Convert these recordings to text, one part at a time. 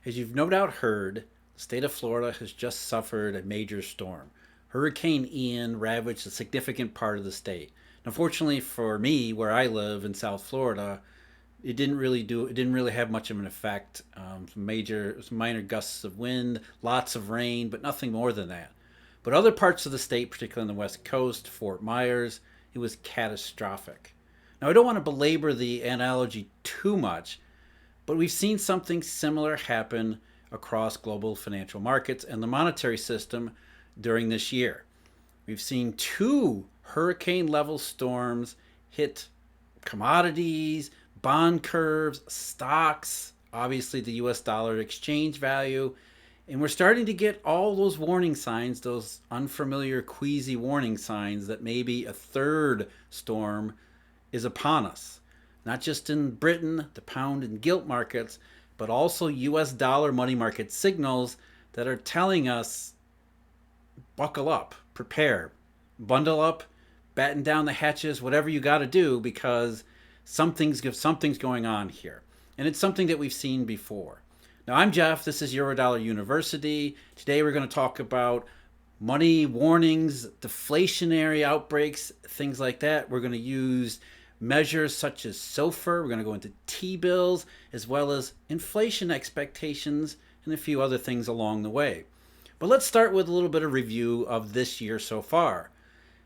As you've no doubt heard, the state of Florida has just suffered a major storm. Hurricane Ian ravaged a significant part of the state. Unfortunately for me, where I live in South Florida, it didn't really have much of an effect. Some minor gusts of wind, lots of rain, but nothing more than that. But other parts of the state, particularly on the west coast, Fort Myers, it was catastrophic. Now I don't want to belabor the analogy too much, but we've seen something similar happen across global financial markets and the monetary system during this year. We've seen two hurricane level storms hit commodities, bond curves, stocks, obviously the US dollar exchange value. And we're starting to get all those warning signs, those unfamiliar, queasy warning signs that maybe a third storm is upon us. Not just in Britain, the pound and gilt markets, but also US dollar money market signals that are telling us buckle up, prepare, bundle up, batten down the hatches, whatever you got to do, because something's going on here. And it's something that we've seen before. Now, I'm Jeff. This is Eurodollar University. Today, we're going to talk about money warnings, deflationary outbreaks, things like that. We're going to use measures such as SOFR. We're going to go into Tbills, as well as inflation expectations and a few other things along the way. But let's start with a little bit of review of this year so far.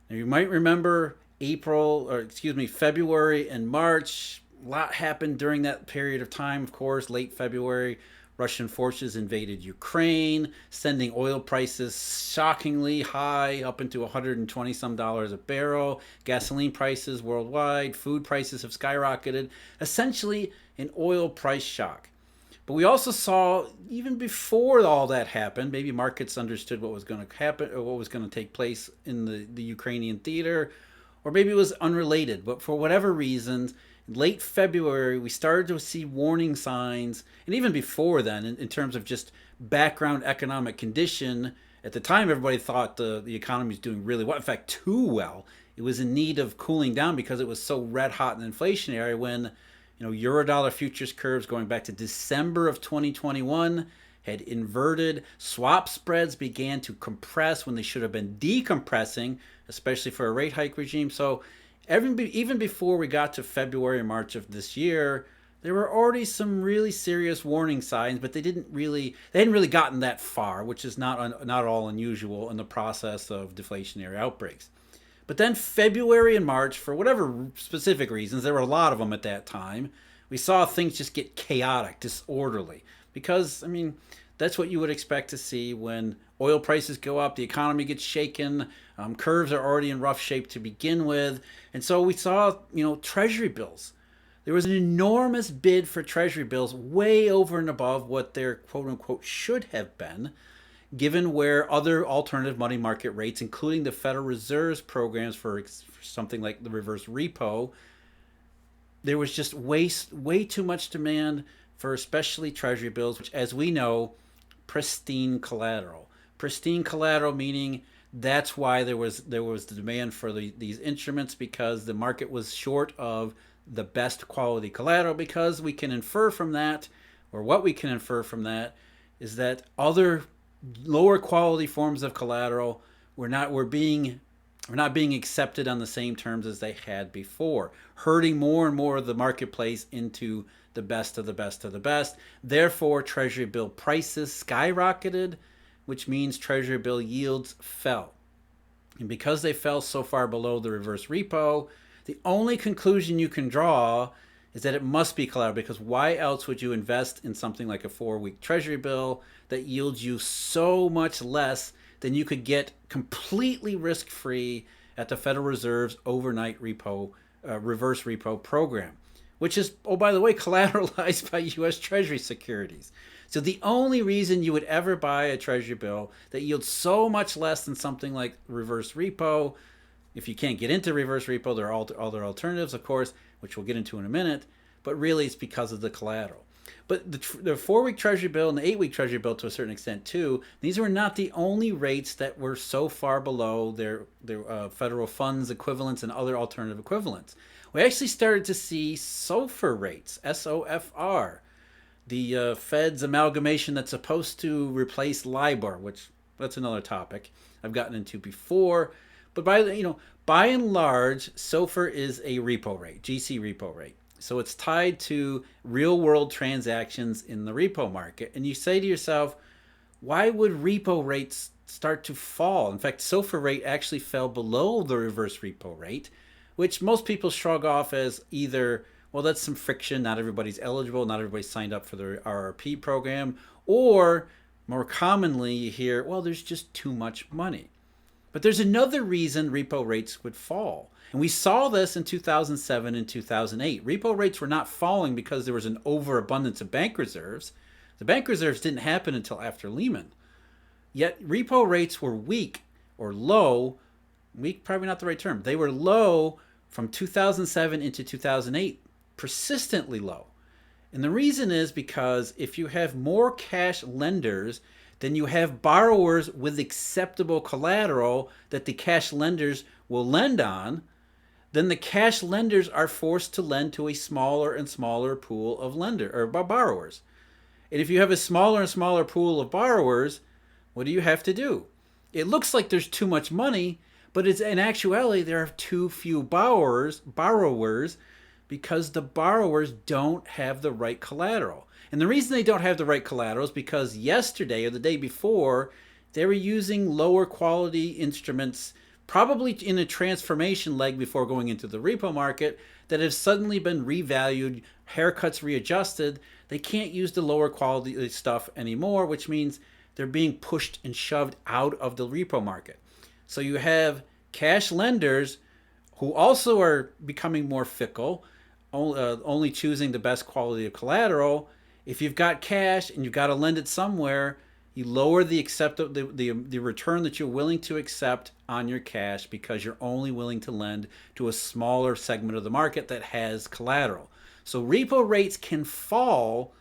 Now, you might remember February and March. A lot happened during that period of time, of course. Late February, Russian forces invaded Ukraine, sending oil prices shockingly high, up into 120 some dollars a barrel. Gasoline prices worldwide, food prices have skyrocketed. Essentially, an oil price shock. But we also saw, even before all that happened, maybe markets understood what was going to happen or what was going to take place in the Ukrainian theater, or maybe it was unrelated. But for whatever reasons, late February, we started to see warning signs, and even before then, in terms of just background economic condition. At the time, everybody thought the economy was doing really well. In fact, too well. It was in need of cooling down because it was so red hot and inflationary when Eurodollar futures curves going back to December of 2021 had inverted. Swap spreads began to compress when they should have been decompressing, especially for a rate hike regime. So even before we got to February or March of this year, there were already some really serious warning signs, but they hadn't really gotten that far, which is not all unusual in the process of deflationary outbreaks. But then February and March, for whatever specific reasons, there were a lot of them at that time, we saw things just get chaotic, disorderly. Because, that's what you would expect to see when oil prices go up, the economy gets shaken, curves are already in rough shape to begin with. And so we saw, treasury bills. There was an enormous bid for treasury bills, way over and above what their quote-unquote should have been, given where other alternative money market rates, including the Federal Reserve's programs for something like the reverse repo, there was just way too much demand for especially treasury bills, which, as we know, pristine collateral. Pristine collateral meaning that's why there was the demand for these instruments, because the market was short of the best quality collateral, because we can infer from that, or what we can infer from that, is that other lower quality forms of collateral were not being accepted on the same terms as they had before, hurting more and more of the marketplace into the best of the best of the best. Therefore, treasury bill prices skyrocketed, which means treasury bill yields fell. And because they fell so far below the reverse repo, the only conclusion you can draw is that it must be collateral, because why else would you invest in something like a 4-week treasury bill that yields you so much less than you could get completely risk-free at the Federal Reserve's overnight reverse repo program, which is, oh, by the way, collateralized by U.S. Treasury securities. So the only reason you would ever buy a treasury bill that yields so much less than something like reverse repo, if you can't get into reverse repo, there are other alternatives, of course, which we'll get into in a minute, but really it's because of the collateral. But the 4-week treasury bill and the 8-week treasury bill, to a certain extent too, these were not the only rates that were so far below their federal funds equivalents and other alternative equivalents. We actually started to see SOFR rates, SOFR, the Fed's amalgamation that's supposed to replace LIBOR, which that's another topic I've gotten into before. But by and large, SOFR is a repo rate, GC repo rate. So it's tied to real world transactions in the repo market. And you say to yourself, why would repo rates start to fall? In fact, SOFR rate actually fell below the reverse repo rate, which most people shrug off as either, well, that's some friction, not everybody's eligible, not everybody signed up for the RRP program, or more commonly you hear, well, there's just too much money. But there's another reason repo rates would fall. And we saw this in 2007 and 2008. Repo rates were not falling because there was an overabundance of bank reserves. The bank reserves didn't happen until after Lehman. Yet repo rates were weak or low. Weak, probably not the right term. They were low from 2007 into 2008, persistently low. And the reason is because if you have more cash lenders, then you have borrowers with acceptable collateral that the cash lenders will lend on, then the cash lenders are forced to lend to a smaller and smaller pool of borrowers. And if you have a smaller and smaller pool of borrowers, what do you have to do? It looks like there's too much money, but in actuality there are too few borrowers because the borrowers don't have the right collateral. And the reason they don't have the right collateral is because yesterday or the day before, they were using lower quality instruments, probably in a transformation leg before going into the repo market, that have suddenly been revalued, haircuts readjusted. They can't use the lower quality stuff anymore, which means they're being pushed and shoved out of the repo market. So you have cash lenders who also are becoming more fickle, only choosing the best quality of collateral. If you've got cash and you've got to lend it somewhere, you lower the return that you're willing to accept on your cash because you're only willing to lend to a smaller segment of the market that has collateral. So repo rates can fall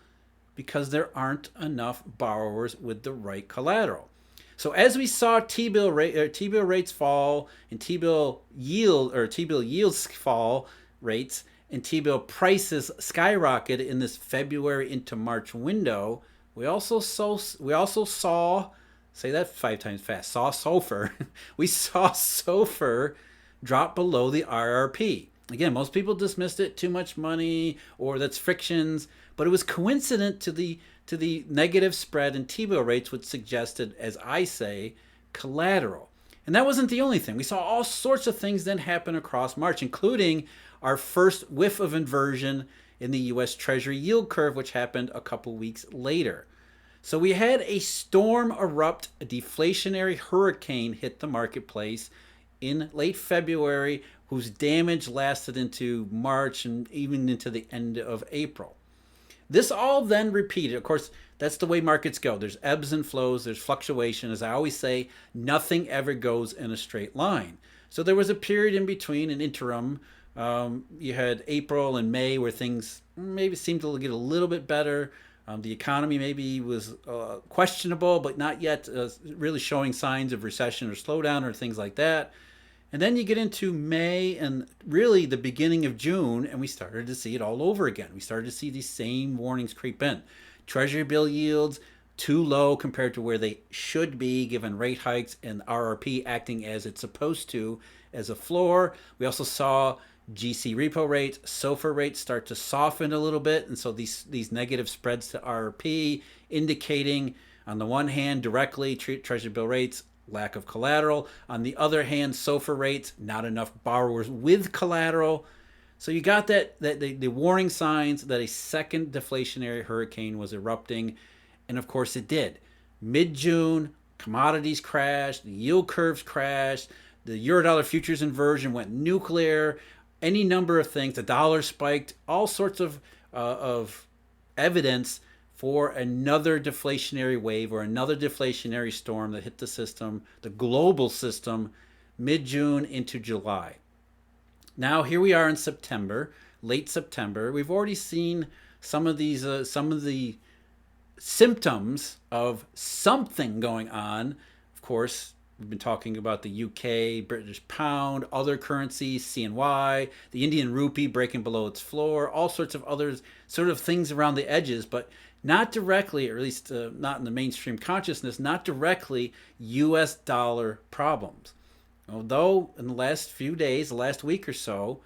because there aren't enough borrowers with the right collateral. So as we saw T-bill rates fall and T-bill yields fall rates, and T-bill prices skyrocketed in this February into March window, we also saw, say that 5 times fast, saw SOFR. We saw SOFR drop below the RRP. Again, most people dismissed it, too much money, or that's frictions, but it was coincident to the negative spread in T-bill rates, which suggested, as I say, collateral. And that wasn't the only thing. We saw all sorts of things then happen across March, including our first whiff of inversion in the U.S. Treasury yield curve, which happened a couple weeks later. So we had a storm erupt, a deflationary hurricane hit the marketplace in late February, whose damage lasted into March and even into the end of April. This all then repeated. Of course, that's the way markets go. There's ebbs and flows, there's fluctuation. As I always say, nothing ever goes in a straight line. So there was a period in between, an interim. You had April and May where things maybe seemed to get a little bit better. The economy maybe was questionable, but not yet really showing signs of recession or slowdown or things like that. And then you get into May and really the beginning of June, and we started to see it all over again. We started to see these same warnings creep in. Treasury bill yields too low compared to where they should be given rate hikes, and RRP acting as it's supposed to as a floor. We also saw GC repo rates, SOFR rates start to soften a little bit, and so these negative spreads to RRP indicating, on the one hand, directly Treasury bill rates, lack of collateral. On the other hand, SOFR rates, not enough borrowers with collateral. So you got the warning signs that a second deflationary hurricane was erupting, and of course it did. Mid-June, commodities crashed, the yield curves crashed, the Eurodollar futures inversion went nuclear, any number of things. The dollar spiked, all sorts of evidence for another deflationary wave or another deflationary storm that hit the system, the global system, mid-June into July. Now here we are in September, late September. We've already seen some of the symptoms of something going on. Of course, we've been talking about the UK, British pound, other currencies, CNY, the Indian rupee breaking below its floor, all sorts of other sort of things around the edges. But Not directly, or at least not in the mainstream consciousness, not directly US dollar problems. Although in the last few days, the last week or so,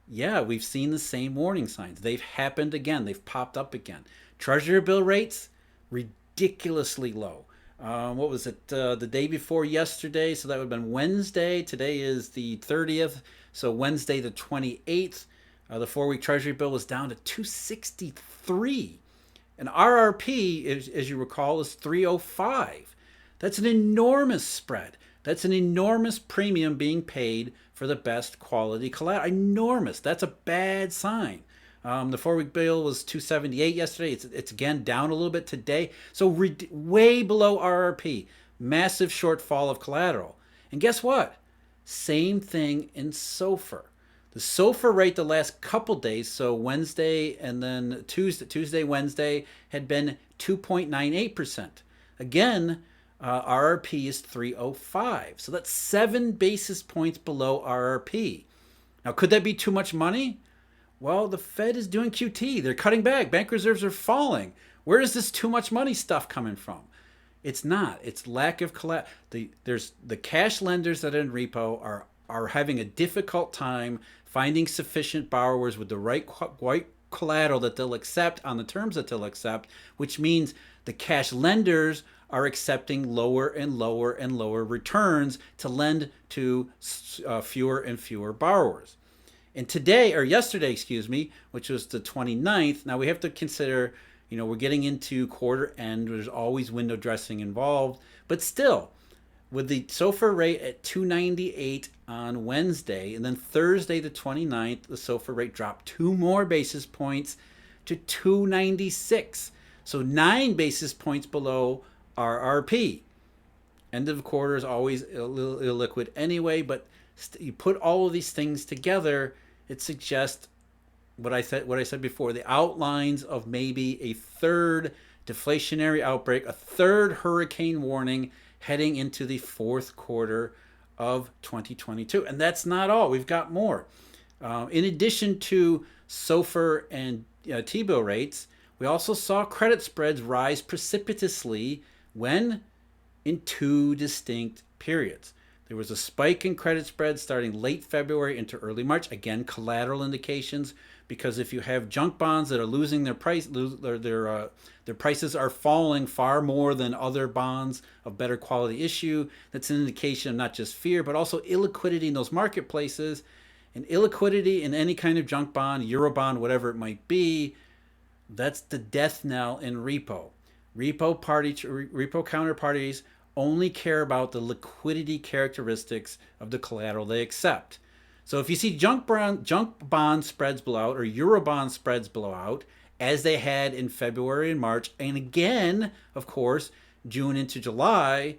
yeah, we've seen the same warning signs. They've happened again. They've popped up again. Treasury bill rates, ridiculously low. What was it? The day before yesterday, so that would have been Wednesday. Today is the 30th, so Wednesday the 28th. The 4-week Treasury bill was down to 263. And RRP, as you recall, is 305. That's an enormous spread. That's an enormous premium being paid for the best quality collateral. Enormous. That's a bad sign. The 4-week bill was 278 yesterday. It's again down a little bit today. So way below RRP. Massive shortfall of collateral. And guess what? Same thing in SOFR. The SOFR rate the last couple days, so Wednesday and then Tuesday, Wednesday, had been 2.98%. Again, RRP is 305. So that's 7 basis points below RRP. Now, could that be too much money? Well, the Fed is doing QT. They're cutting back. Bank reserves are falling. Where is this too much money stuff coming from? It's not. It's lack of collateral. There's the cash lenders that are in repo are having a difficult time finding sufficient borrowers with the right collateral that they'll accept on the terms that they'll accept, which means the cash lenders are accepting lower and lower and lower returns to lend to fewer and fewer borrowers. And today, or yesterday, excuse me, which was the 29th, now we have to consider, we're getting into quarter end. There's always window dressing involved. But still, with the SOFR rate at 298 on Wednesday, and then Thursday the 29th, the SOFR rate dropped 2 more basis points to 296. So 9 basis points below RRP. End of quarter is always a little illiquid anyway, but you put all of these things together, it suggests what I said before, the outlines of maybe a third deflationary outbreak, a third hurricane warning heading into the fourth quarter of 2022. And that's not all. We've got more. In addition to SOFR and T-bill rates, we also saw credit spreads rise precipitously when in 2 distinct periods. There was a spike in credit spreads starting late February into early March. Again, collateral indications, because if you have junk bonds that are losing their price, their prices are falling far more than other bonds of better quality issue, that's an indication of not just fear, but also illiquidity in those marketplaces. And illiquidity in any kind of junk bond, Eurobond, whatever it might be, that's the death knell in repo. Repo counterparties only care about the liquidity characteristics of the collateral they accept. So if you see junk bond spreads blow out or Eurobond spreads blow out, as they had in February and March, and again, of course, June into July,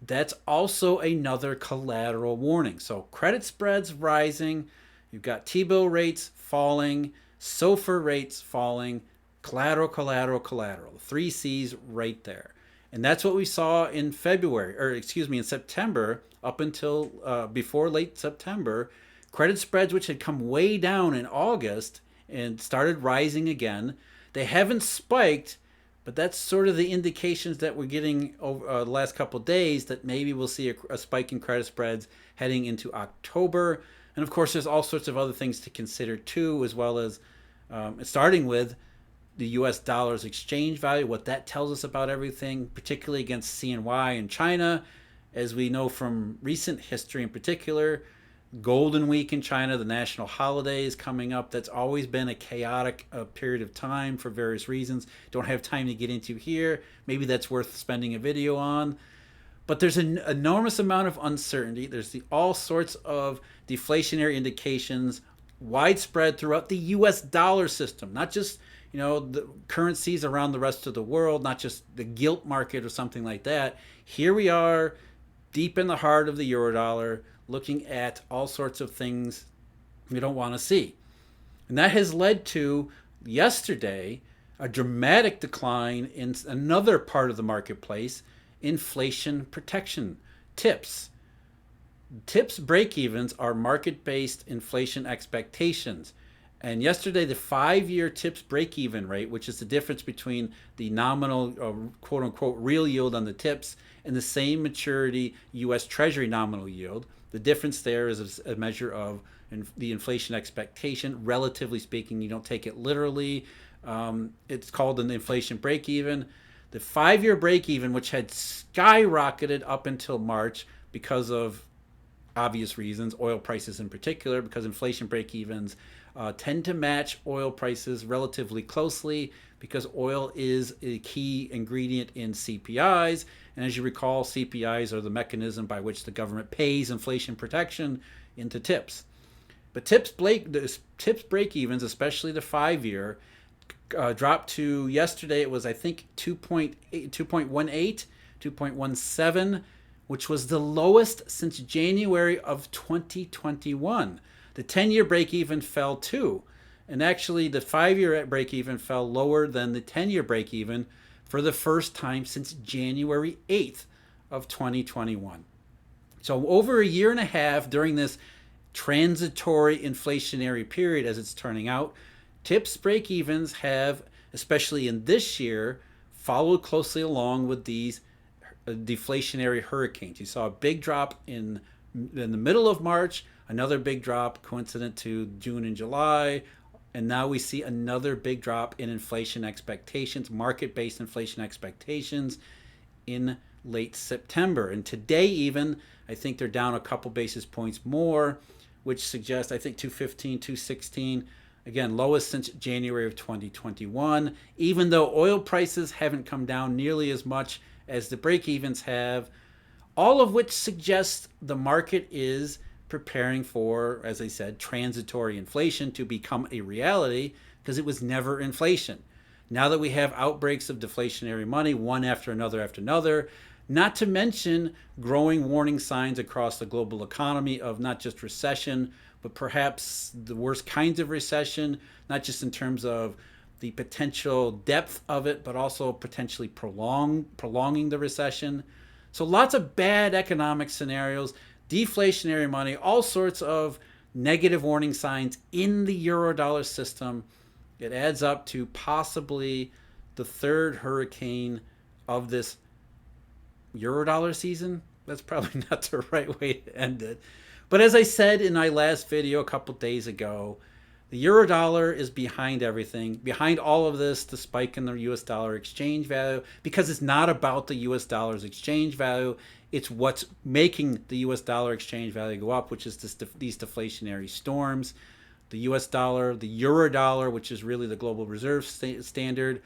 that's also another collateral warning. So credit spreads rising, you've got T-bill rates falling, SOFR rates falling, collateral, collateral, collateral. The 3 C's right there. And that's what we saw in in September, up until before late September. Credit spreads, which had come way down in August and started rising again. They haven't spiked, but that's sort of the indications that we're getting over the last couple of days that maybe we'll see a spike in credit spreads heading into October. And of course, there's all sorts of other things to consider too, as well as starting with the US dollar's exchange value, what that tells us about everything, particularly against CNY and China. As we know from recent history in particular, Golden Week in China, the national holidays coming up, that's always been a chaotic period of time for various reasons. Don't have time to get into here. Maybe that's worth spending a video on. But there's an enormous amount of uncertainty. There's all sorts of deflationary indications widespread throughout the US dollar system, not just the currencies around the rest of the world, not just the gilt market or something like that. Here we are, deep in the heart of the Eurodollar, looking at all sorts of things we don't want to see. And that has led to, yesterday, a dramatic decline in another part of the marketplace, inflation protection, TIPS. TIPS break-evens are market-based inflation expectations. And yesterday, the 5-year TIPS break-even rate, which is the difference between the nominal, quote-unquote, real yield on the TIPS and the same maturity U.S. Treasury nominal yield. The difference there is a measure of the inflation expectation. Relatively speaking, you don't take it literally. It's called an inflation break-even. The 5-year break-even, which had skyrocketed up until March because of obvious reasons, oil prices in particular, because inflation break-evens tend to match oil prices relatively closely because oil is a key ingredient in CPIs. And as you recall, CPIs are the mechanism by which the government pays inflation protection into TIPS. But TIPS break-evens, especially the 5-year, dropped to yesterday. It was, I think, 2.18, 2.17, which was the lowest since January of 2021. The 10-year break-even fell too. And actually, the 5-year break-even fell lower than the 10-year break-even for the first time since January 8th of 2021. So over a year and a half during this transitory inflationary period, as it's turning out, TIPS break-evens have, especially in this year, followed closely along with these deflationary hurricanes. You saw a big drop in the middle of March, another big drop coincident to June and July, and now we see another big drop in inflation expectations, market-based inflation expectations in late September. And today even, I think they're down a couple basis points more, which suggests, I think, 215, 216. Again, lowest since January of 2021, even though oil prices haven't come down nearly as much as the break-evens have, all of which suggests the market is preparing for, as I said, transitory inflation to become a reality because it was never inflation. Now that we have outbreaks of deflationary money, one after another, not to mention growing warning signs across the global economy of not just recession, but perhaps the worst kinds of recession, not just in terms of the potential depth of it, but also potentially prolonging the recession. So lots of bad economic scenarios, deflationary money, all sorts of negative warning signs in the Eurodollar system. It adds up to possibly the third hurricane of this Eurodollar season. That's probably not the right way to end it. But as I said in my last video a couple days ago, the Eurodollar is behind everything, behind all of this, the spike in the US dollar exchange value, because it's not about the US dollar's exchange value. It's what's making the US dollar exchange value go up, which is these deflationary storms. The US dollar, the Eurodollar, which is really the global reserve standard,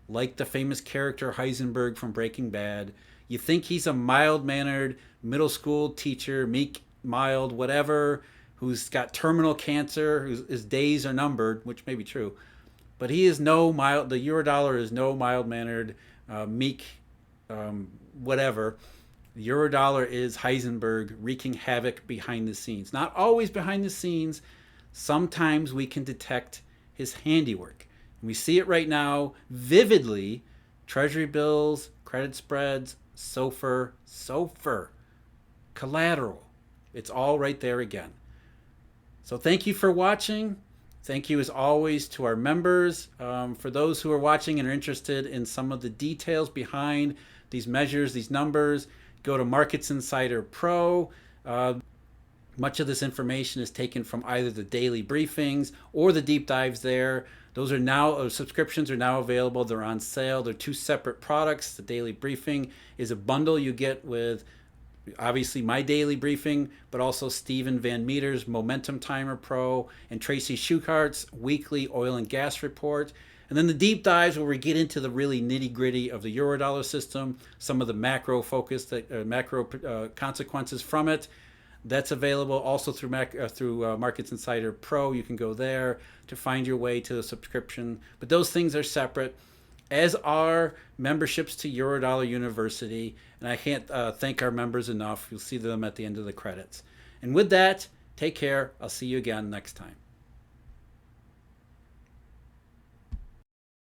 like the famous character Heisenberg from Breaking Bad. You think he's a mild-mannered middle school teacher, meek, mild, whatever, who's got terminal cancer, his days are numbered, which may be true. But he is no mild, the Eurodollar is no mild-mannered, meek, whatever. The Eurodollar is Heisenberg wreaking havoc behind the scenes. Not always behind the scenes. Sometimes we can detect his handiwork. And we see it right now vividly. Treasury bills, credit spreads, SOFR, Collateral. It's all right there again. So thank you for watching. Thank you as always to our members. For those who are watching and are interested in some of the details behind these measures, these numbers, go to Markets Insider Pro. Much of this information is taken from either the daily briefings or the deep dives there. Those are now, subscriptions are now available. They're on sale. They're two separate products. The daily briefing is a bundle you get with obviously my daily briefing, but also Stephen Van Meter's Momentum Timer Pro and Tracy Schuchart's weekly oil and gas report. And then the deep dives where we get into the really nitty gritty of the Eurodollar system, some of the macro focus, macro consequences from it. That's available also through Markets Insider Pro. You can go there to find your way to the subscription. But those things are separate, as are memberships to Eurodollar University. And I can't thank our members enough. You'll see them at the end of the credits. And with that, take care. I'll see you again next time.